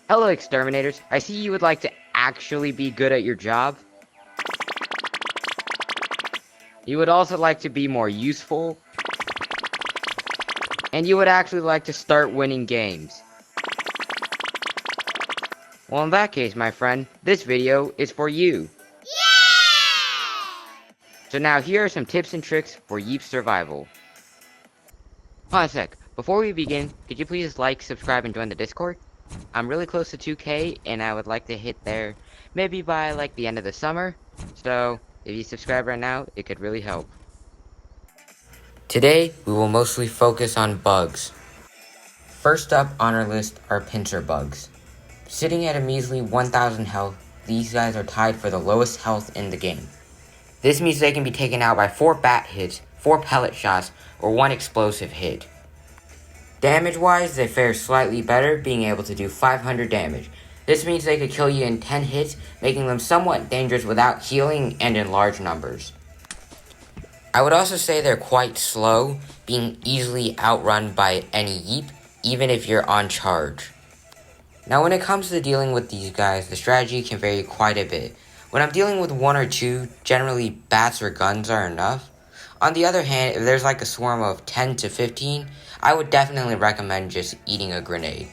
Hello, exterminators. I see you would like to actually be good at your job. You would also like to be more useful. And you would actually like to start winning games. Well, in that case, my friend, this video is for you. So now here are some tips and tricks for Yeeps survival. Hold on a sec. Before we begin, could you please like, subscribe, and join the Discord? I'm really close to 2K, and I would like to hit there maybe by like the end of the summer. So, if you subscribe right now, it could really help. Today, we will mostly focus on bugs. First up on our list are pincer bugs. Sitting at a measly 1000 health, these guys are tied for the lowest health in the game. This means they can be taken out by 4 bat hits, 4 pellet shots, or 1 explosive hit. Damage-wise, they fare slightly better, being able to do 500 damage. This means they could kill you in 10 hits, making them somewhat dangerous without healing and in large numbers. I would also say they're quite slow, being easily outrun by any yeep, even if you're on charge. Now when it comes to dealing with these guys, the strategy can vary quite a bit. When I'm dealing with 1 or 2, generally bats or guns are enough. On the other hand, if there's like a swarm of 10 to 15, I would definitely recommend just eating a grenade.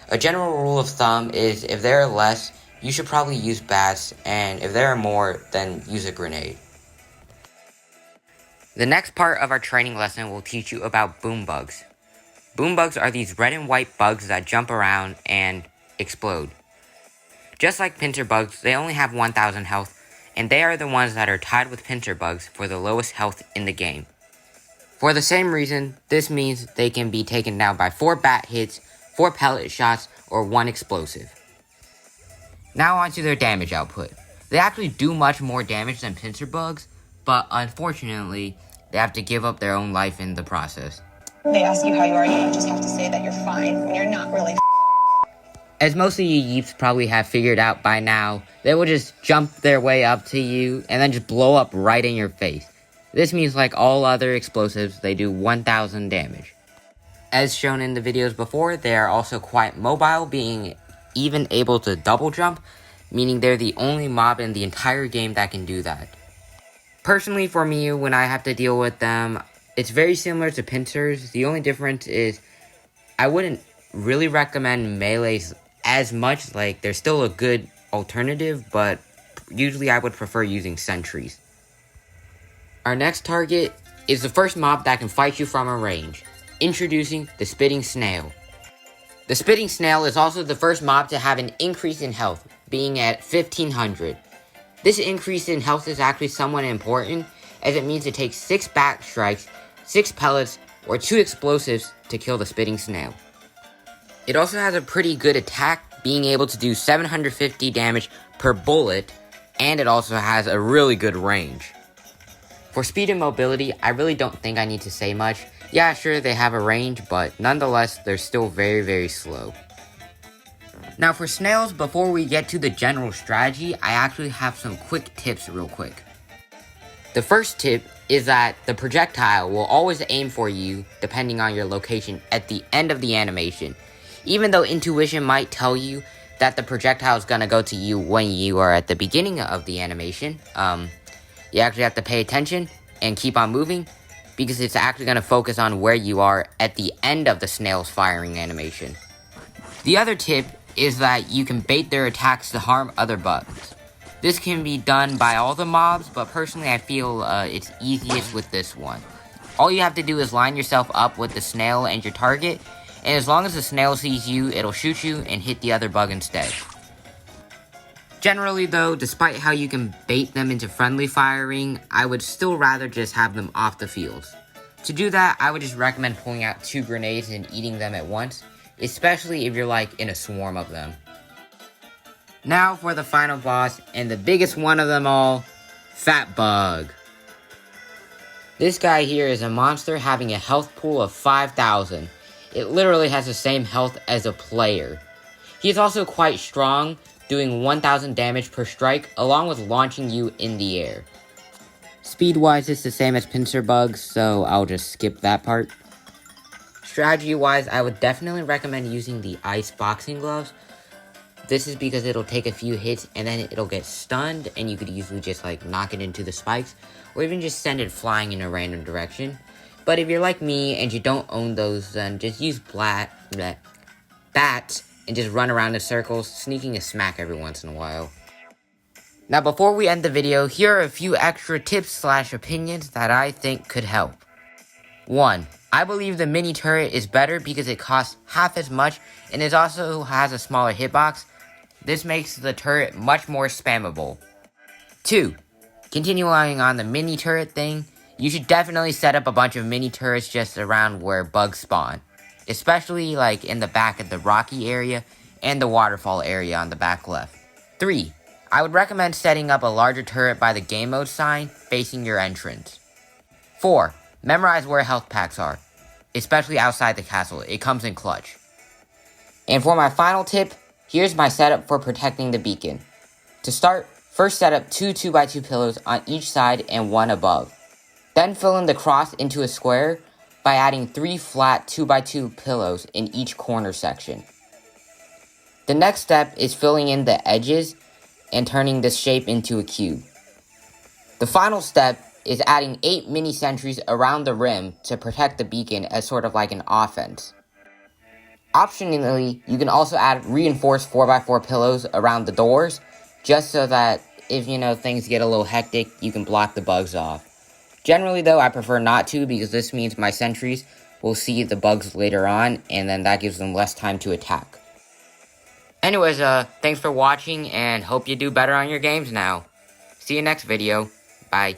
A general rule of thumb is if there are less, you should probably use bats, and if there are more, then use a grenade. The next part of our training lesson will teach you about boom bugs. Boom bugs are these red and white bugs that jump around and explode. Just like pincer bugs, they only have 1000 health, and they are the ones that are tied with pincer bugs for the lowest health in the game. For the same reason, this means they can be taken down by 4 bat hits, 4 pellet shots, or 1 explosive. Now onto their damage output. They actually do much more damage than pincer bugs, but unfortunately, they have to give up their own life in the process. They ask you how you are, you just have to say that you're fine when you're not really. As most of you yeeps probably have figured out by now, they will just jump their way up to you and then just blow up right in your face. This means like all other explosives, they do 1000 damage. As shown in the videos before, they are also quite mobile, being even able to double jump, meaning they're the only mob in the entire game that can do that. Personally for me, when I have to deal with them, it's very similar to pincers. The only difference is I wouldn't really recommend melees as much. Like, they're still a good alternative, but usually I would prefer using sentries. Our next target is the first mob that can fight you from a range. Introducing the spitting snail. The spitting snail is also the first mob to have an increase in health, being at 1500. This increase in health is actually somewhat important, as it means it takes 6 bat strikes, 6 pellets, or 2 explosives to kill the spitting snail. It also has a pretty good attack, being able to do 750 damage per bullet, and it also has a really good range. For speed and mobility, I really don't think I need to say much. Yeah, sure, they have a range, but nonetheless, they're still very, very slow. Now for snails, before we get to the general strategy, I actually have some quick tips real quick. The first tip is that the projectile will always aim for you, depending on your location, at the end of the animation. Even though intuition might tell you that the projectile is going to go to you when you are at the beginning of the animation, you actually have to pay attention and keep on moving, because it's actually going to focus on where you are at the end of the snail's firing animation. The other tip is that you can bait their attacks to harm other bugs. This can be done by all the mobs, but personally I feel it's easiest with this one. All you have to do is line yourself up with the snail and your target, and as long as the snail sees you, it'll shoot you and hit the other bug instead. Generally though, despite how you can bait them into friendly firing, I would still rather just have them off the field. To do that, I would just recommend pulling out 2 grenades and eating them at once, especially if you're like in a swarm of them. Now for the final boss, and the biggest one of them all, Fat Bug. This guy here is a monster having a health pool of 5000. It literally has the same health as a player. He is also quite strong, doing 1000 damage per strike, along with launching you in the air. Speed-wise, it's the same as pincer bugs, so I'll just skip that part. Strategy-wise, I would definitely recommend using the ice boxing gloves. This is because it'll take a few hits and then it'll get stunned, and you could easily just like knock it into the spikes, or even just send it flying in a random direction. But if you're like me and you don't own those, then just use bats and just run around in circles, sneaking a smack every once in a while. Now before we end the video, here are a few extra tips / opinions that I think could help. 1. I believe the mini turret is better because it costs half as much and it also has a smaller hitbox. This makes the turret much more spammable. 2. Continuing on the mini turret thing, you should definitely set up a bunch of mini turrets just around where bugs spawn, especially like in the back of the rocky area and the waterfall area on the back left. 3. I would recommend setting up a larger turret by the game mode sign facing your entrance. 4. Memorize where health packs are, especially outside the castle. It comes in clutch. And for my final tip, here's my setup for protecting the beacon. To start, first set up 2 2x2 pillows on each side and 1 above. Then fill in the cross into a square by adding 3 flat 2x2 pillows in each corner section. The next step is filling in the edges and turning this shape into a cube. The final step is adding 8 mini sentries around the rim to protect the beacon as sort of like an offense. Optionally, you can also add reinforced 4x4 pillows around the doors, just so that if things get a little hectic, you can block the bugs off. Generally though, I prefer not to, because this means my sentries will see the bugs later on, and then that gives them less time to attack. Anyways, thanks for watching, and hope you do better on your games now. See you next video. Bye.